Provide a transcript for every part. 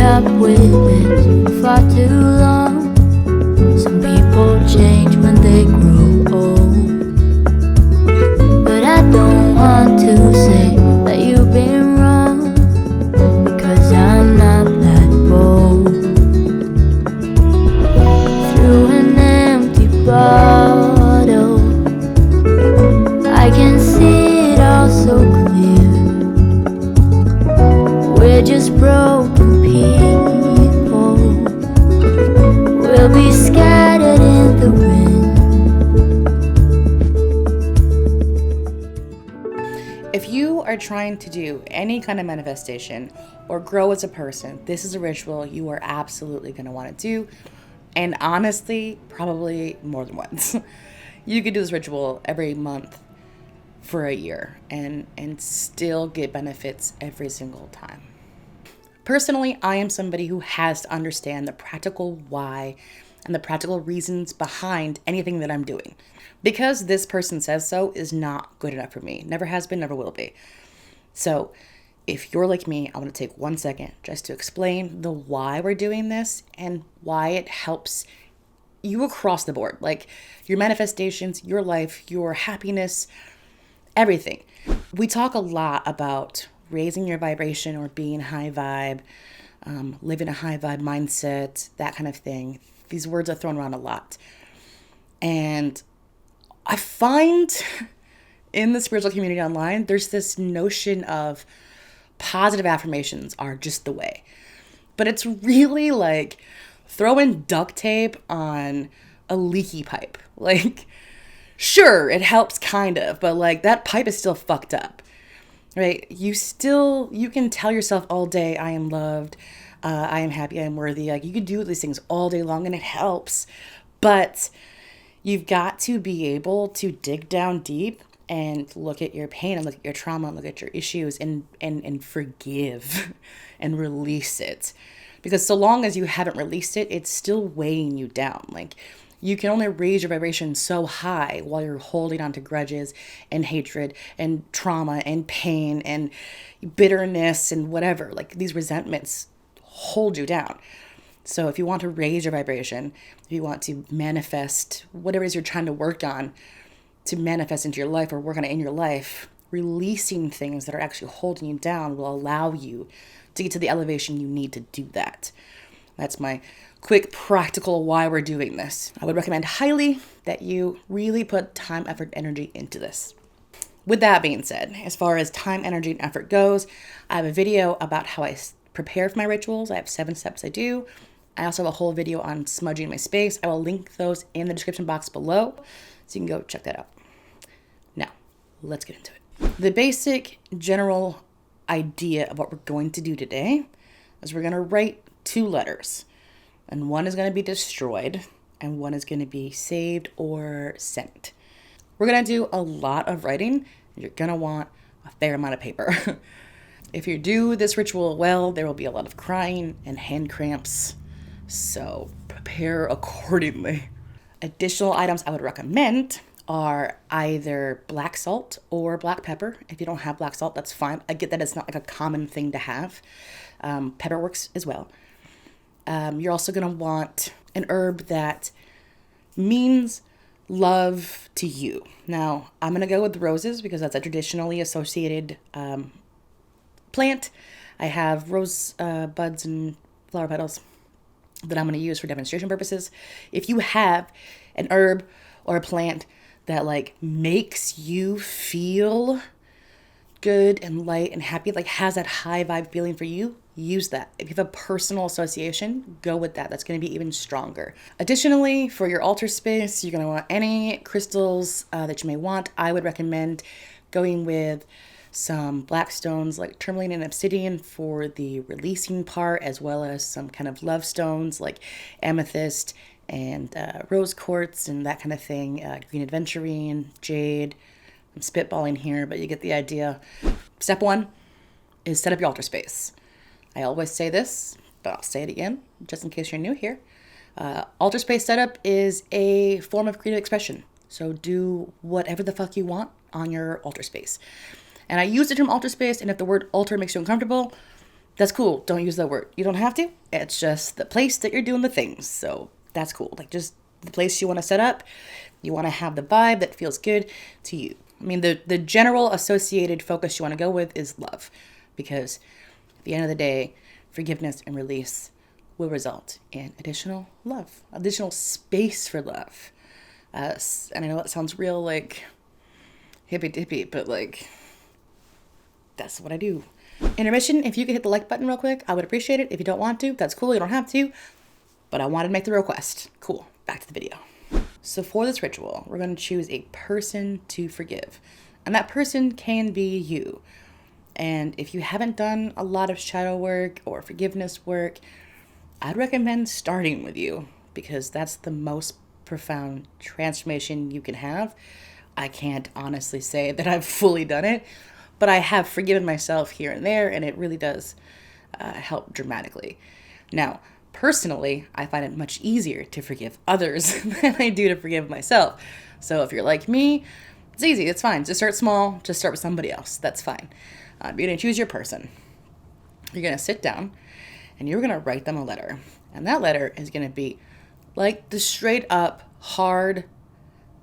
up with it for far too long. Some people change when they grow old, but I don't want to say that you've been wrong, because I'm not that bold. Through an empty bottle, I can see it all so clear. We're just broken people, we'll be scattered in the wind. If you are trying to do any kind of manifestation or grow as a person, this is a ritual you are absolutely going to want to do. And honestly, probably more than once. You could do this ritual every month for a year and still get benefits every single time. Personally, I am somebody who has to understand the practical why and the practical reasons behind anything that I'm doing. Because this person says so is not good enough for me. Never has been, never will be. So if you're like me, I want to take 1 second just to explain the why we're doing this and why it helps you across the board. Like your manifestations, your life, your happiness, everything. We talk a lot about raising your vibration or being high vibe, living a high vibe mindset, that kind of thing. These words are thrown around a lot. And I find in the spiritual community online, there's this notion of positive affirmations are just the way. But it's really like throwing duct tape on a leaky pipe. Like, sure, it helps kind of, but like that pipe is still fucked up, right? You can tell yourself all day, I am loved, I am happy, I am worthy. Like you can do these things all day long and it helps, but you've got to be able to dig down deep and look at your pain and look at your trauma and look at your issues and forgive and release it. Because so long as you haven't released it, it's still weighing you down. Like you can only raise your vibration so high while you're holding on to grudges and hatred and trauma and pain and bitterness and whatever. Like these resentments hold you down. So if you want to raise your vibration, if you want to manifest whatever it is you're trying to work on to manifest into your life or work on it in your life, releasing things that are actually holding you down will allow you to get to the elevation you need to do that. That's my quick practical why we're doing this. I would recommend highly that you really put time, effort, energy into this. With that being said, as far as time, energy, and effort goes, I have a video about how I prepare for my rituals. I have 7 steps I do. I also have a whole video on smudging my space. I will link those in the description box below, so you can go check that out. Now, let's get into it. The basic general idea of what we're going to do today is we're going to write 2 letters. And one is going to be destroyed, and one is going to be saved or sent. We're going to do a lot of writing, and you're going to want a fair amount of paper. If you do this ritual well, there will be a lot of crying and hand cramps, so prepare accordingly. Additional items I would recommend are either black salt or black pepper. If you don't have black salt, that's fine. I get that it's not like a common thing to have. Pepper works as well. You're also going to want an herb that means love to you. Now, I'm going to go with roses because that's a traditionally associated plant. I have rose buds and flower petals that I'm going to use for demonstration purposes. If you have an herb or a plant that like makes you feel good and light and happy, like has that high vibe feeling for you, use that. If you have a personal association, go with that. That's going to be even stronger. Additionally, for your altar space, you're going to want any crystals that you may want. I would recommend going with some black stones like tourmaline and obsidian for the releasing part, as well as some kind of love stones like amethyst and rose quartz and that kind of thing. Green aventurine, jade. I'm spitballing here, but you get the idea. Step 1 is set up your altar space. I always say this, but I'll say it again, just in case you're new here. Altar space setup is a form of creative expression. So do whatever the fuck you want on your altar space. And I use the term altar space, and if the word altar makes you uncomfortable, That's cool. Don't use that word. You don't have to. It's just the place that you're doing the things. So that's cool. Like just the place you want to set up. You want to have the vibe that feels good to you. I mean, the general associated focus you want to go with is love, because at the end of the day, forgiveness and release will result in additional love, additional space for love. And I know that sounds real like hippy dippy, but like that's what I do. Intermission, if you could hit the like button real quick, I would appreciate it. If you don't want to, that's cool. You don't have to. But I wanted to make the request. Cool. Back to the video. So for this ritual, we're going to choose a person to forgive. And that person can be you. And if you haven't done a lot of shadow work or forgiveness work, I'd recommend starting with you, because that's the most profound transformation you can have. I can't honestly say that I've fully done it, but I have forgiven myself here and there, and it really does help dramatically. Now, personally, I find it much easier to forgive others than I do to forgive myself. So if you're like me, it's easy, it's fine. Just start small, just start with somebody else. That's fine. You're going to choose your person. You're going to sit down, and you're going to write them a letter. And that letter is going to be like the straight up, hard,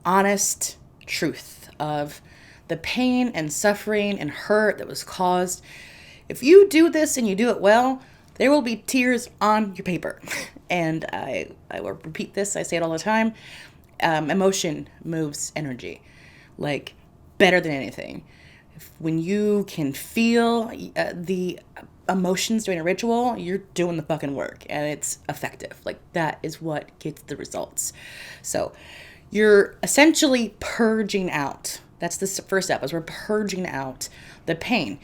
honest truth of the pain and suffering and hurt that was caused. If you do this and you do it well, there will be tears on your paper. And I will repeat this, I say it all the time. Emotion moves energy, like better than anything. When you can feel the emotions during a ritual, you're doing the fucking work, and it's effective. Like that is what gets the results. So you're essentially purging out. That's the first step, is we're purging out the pain.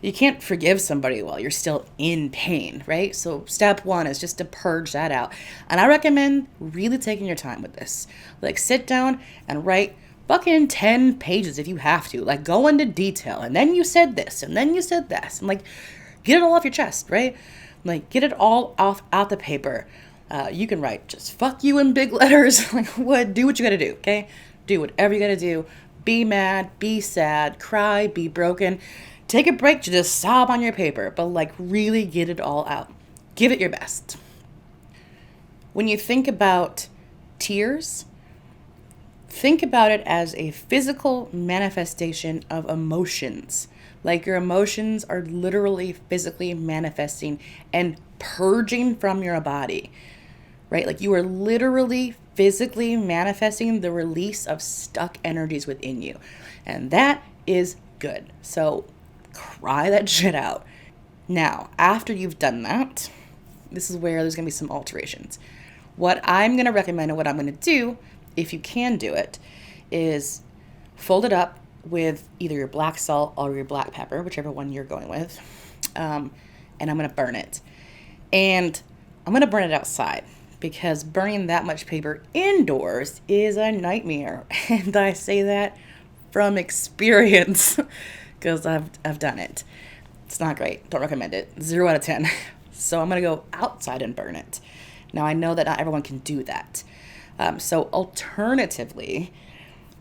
You can't forgive somebody while you're still in pain, right? So step one is just to purge that out. And I recommend really taking your time with this. Like sit down and write fucking 10 pages if you have to. Like go into detail. And then you said this, and then you said this. And like get it all off your chest, right? Like get it all out the paper. You can write just fuck you in big letters. Like what? Do what you gotta do, okay? Do whatever you gotta do. Be mad, be sad, cry, be broken. Take a break to just sob on your paper, but like really get it all out. Give it your best. When you think about tears, think about it as a physical manifestation of emotions. Like your emotions are literally physically manifesting and purging from your body, right? Like you are literally physically manifesting the release of stuck energies within you. And that is good. So cry that shit out. Now, after you've done that, this is where there's going to be some alterations. What I'm going to recommend and what I'm going to do, if you can do it, is fold it up with either your black salt or your black pepper, whichever one you're going with, and I'm going to burn it. And I'm going to burn it outside, because burning that much paper indoors is a nightmare. And I say that from experience, because I've done it. It's not great. Don't recommend it. 0 out of 10. So I'm going to go outside and burn it. Now, I know that not everyone can do that. So alternatively,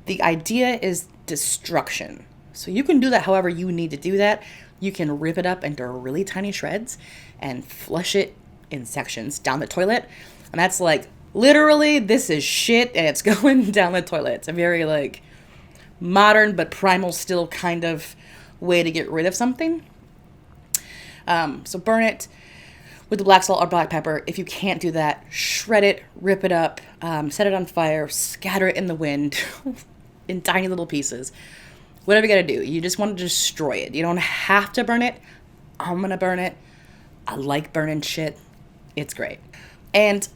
the idea is destruction. So you can do that however you need to do that. You can rip it up into really tiny shreds and flush it in sections down the toilet. And that's like, literally, this is shit and it's going down the toilet. It's a very like modern but primal still kind of way to get rid of something. So burn it with the black salt or black pepper. If you can't do that, shred it, rip it up, set it on fire, scatter it in the wind in tiny little pieces. Whatever you gotta do. You just want to destroy it. You don't have to burn it. I'm gonna burn it. I like burning shit. It's great. And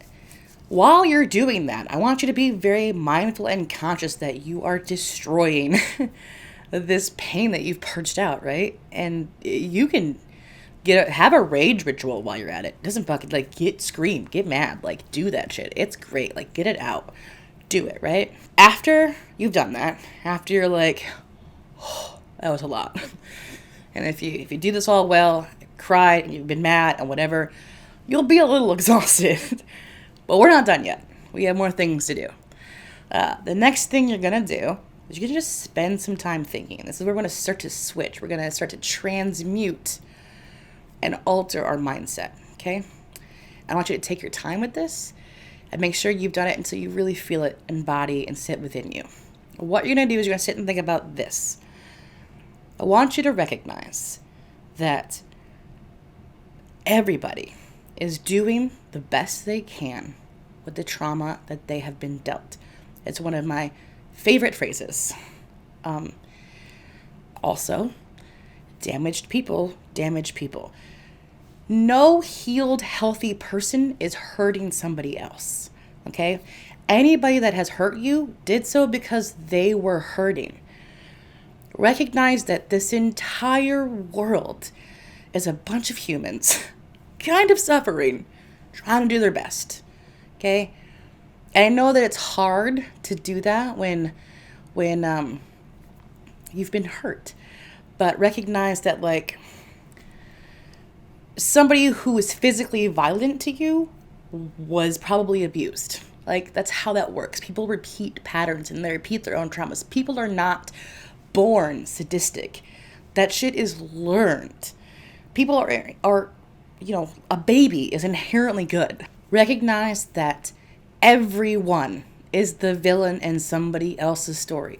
while you're doing that, I want you to be very mindful and conscious that you are destroying this pain that you've purged out, right? And you can have a rage ritual while you're at it. It doesn't fucking like scream, get mad, like do that shit. It's great. Like get it out. Do it, right? After you've done that, after you're like, oh, that was a lot. And if you do this all well, cried and you've been mad and whatever, you'll be a little exhausted. But we're not done yet. We have more things to do. The next thing you're gonna do is you're gonna just spend some time thinking. This is where we're gonna start to switch. We're gonna start to transmute and alter our mindset, okay? I want you to take your time with this and make sure you've done it until you really feel it embody and sit within you. What you're going to do is you're going to sit and think about this. I want you to recognize that everybody is doing the best they can with the trauma that they have been dealt. It's one of my favorite phrases. Also, damaged people damage people. No healed, healthy person is hurting somebody else, okay? Anybody that has hurt you did so because they were hurting. Recognize that this entire world is a bunch of humans kind of suffering, trying to do their best, okay? And I know that it's hard to do that when you've been hurt, but recognize that, like, somebody who is physically violent to you was probably abused. Like, that's how that works. People repeat patterns and they repeat their own traumas. People are not born sadistic. That shit is learned. People are, a baby is inherently good. Recognize that everyone is the villain in somebody else's story.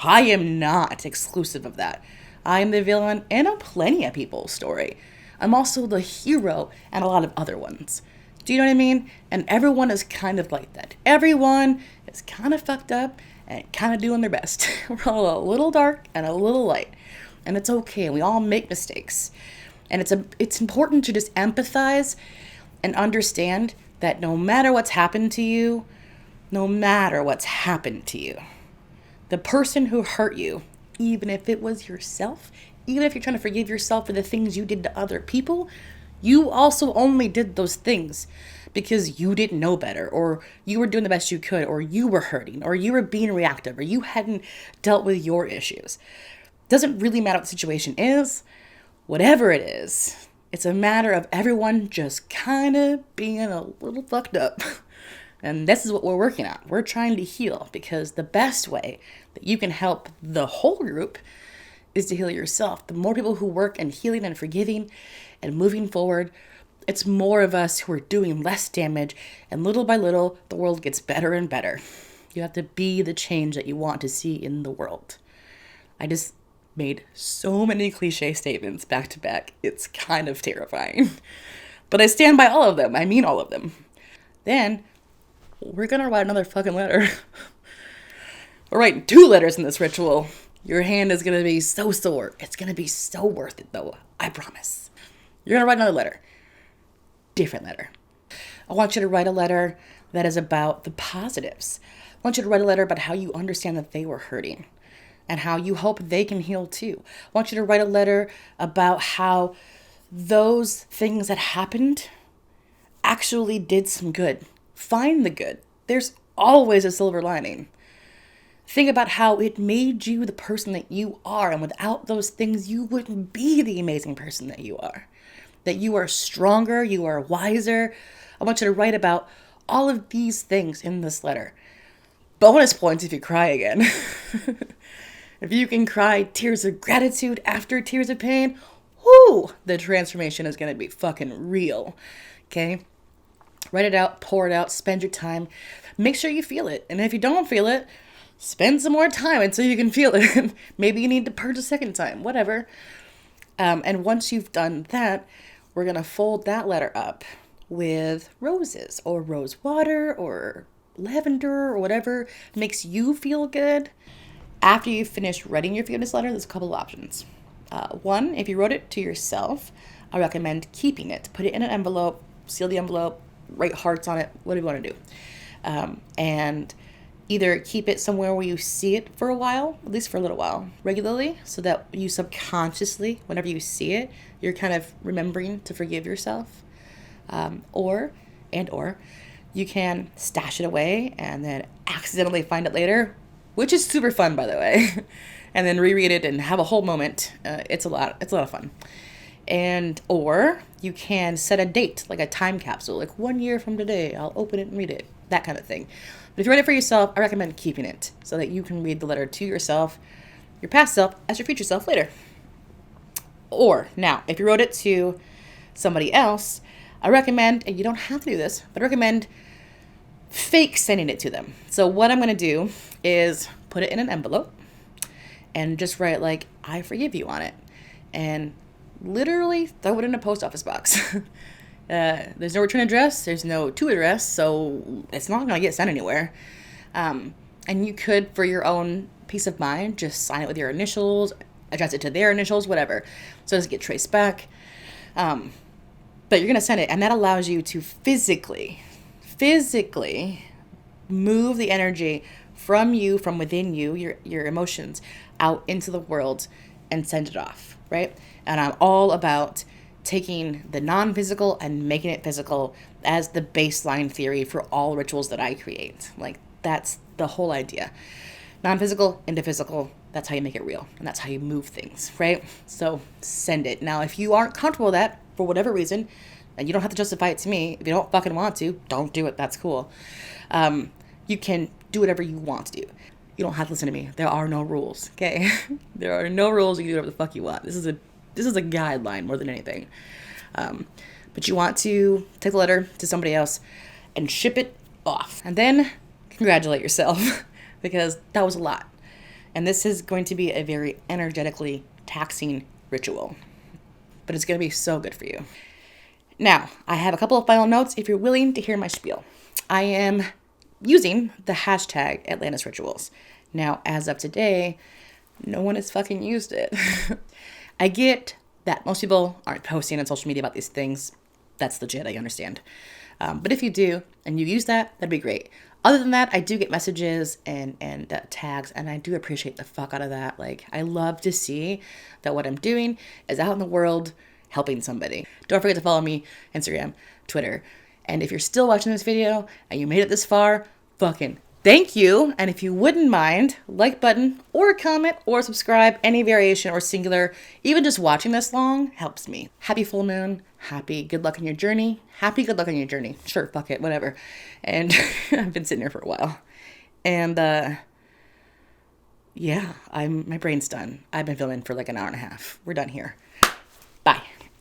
I am not exclusive of that. I am the villain in plenty of people's story. I'm also the hero and a lot of other ones. Do you know what I mean? And everyone is kind of like that. Everyone is kind of fucked up and kind of doing their best. We're all a little dark and a little light. And it's okay. We all make mistakes. And it's important to just empathize and understand that no matter what's happened to you, the person who hurt you, even if it was yourself, even if you're trying to forgive yourself for the things you did to other people, you also only did those things because you didn't know better, or you were doing the best you could, or you were hurting, or you were being reactive, or you hadn't dealt with your issues. Doesn't really matter what the situation is. Whatever it is, it's a matter of everyone just kind of being a little fucked up. And this is what we're working on. We're trying to heal, because the best way that you can help the whole group is to heal yourself. The more people who work in healing and forgiving and moving forward, it's more of us who are doing less damage, and little by little, the world gets better and better. You have to be the change that you want to see in the world. I just made so many cliche statements back to back. It's kind of terrifying. But I stand by all of them. I mean all of them. Then we're gonna write another fucking letter. We're writing 2 letters in this ritual. Your hand is gonna be so sore. It's gonna be so worth it, though. I promise. You're gonna write another letter. Different letter. I want you to write a letter that is about the positives. I want you to write a letter about how you understand that they were hurting and how you hope they can heal too. I want you to write a letter about how those things that happened actually did some good. Find the good. There's always a silver lining. Think about how it made you the person that you are, and without those things, you wouldn't be the amazing person that you are. That you are stronger, you are wiser. I want you to write about all of these things in this letter. Bonus points if you cry again. If you can cry tears of gratitude after tears of pain, whoo, the transformation is going to be fucking real. Okay? Write it out, pour it out, spend your time. Make sure you feel it. And if you don't feel it, spend some more time until you can feel it. Maybe you need to purge a second time, whatever. And once you've done that, we're going to fold that letter up with roses or rose water or lavender or whatever makes you feel good. After you've finished writing your forgiveness letter, there's a couple of options. One, if you wrote it to yourself, I recommend keeping it. Put it in an envelope, seal the envelope, write hearts on it, whatever you want to do. And either keep it somewhere where you see it for a while, at least for a little while, regularly, so that you subconsciously, whenever you see it, you're kind of remembering to forgive yourself. Or you can stash it away and then accidentally find it later, which is super fun, by the way, and then reread it and have a whole moment. It's a lot of fun. Or you can set a date, like a time capsule, like 1 year from today, I'll open it and read it, that kind of thing. But if you write it for yourself, I recommend keeping it so that you can read the letter to yourself, your past self, as your future self later. Or now, if you wrote it to somebody else, I recommend, and you don't have to do this, but I recommend fake sending it to them. So what I'm going to do is put it in an envelope and just write like, I forgive you on it. And literally throw it in a post office box. There's no return address. There's no to address. So it's not going to get sent anywhere. And you could, for your own peace of mind, just sign it with your initials, address it to their initials, whatever. So it doesn't get traced back. But you're going to send it. And that allows you to physically move the energy from you, from within you, your emotions, out into the world and send it off, right? And I'm all about taking the non-physical and making it physical as the baseline theory for all rituals that I create. Like, that's the whole idea. Non-physical into physical, that's how you make it real. And that's how you move things, right? So send it. Now, if you aren't comfortable with that, for whatever reason, and you don't have to justify it to me. If you don't fucking want to, don't do it. That's cool. You can do whatever you want to do. You don't have to listen to me. There are no rules, okay? There are no rules. You can do whatever the fuck you want. This is a guideline more than anything. But you want to take the letter to somebody else and ship it off. And then congratulate yourself because that was a lot. And this is going to be a very energetically taxing ritual. But it's going to be so good for you. Now, I have a couple of final notes if you're willing to hear my spiel. I am using the hashtag Atlantis Rituals. Now, as of today, no one has fucking used it. I get that most people aren't posting on social media about these things. That's legit, I understand. But if you do, and you use that, that'd be great. Other than that, I do get messages and tags, and I do appreciate the fuck out of that. Like, I love to see that what I'm doing is out in the world helping somebody. Don't forget to follow me, Instagram, Twitter. And if you're still watching this video and you made it this far, fucking thank you. And if you wouldn't mind, like button or comment or subscribe, any variation or singular, even just watching this long helps me. Happy full moon. Happy good luck on your journey. Happy good luck on your journey. Sure, fuck it, whatever. And I've been sitting here for a while. And yeah, my brain's done. I've been filming for like an hour and a half. We're done here. Bye.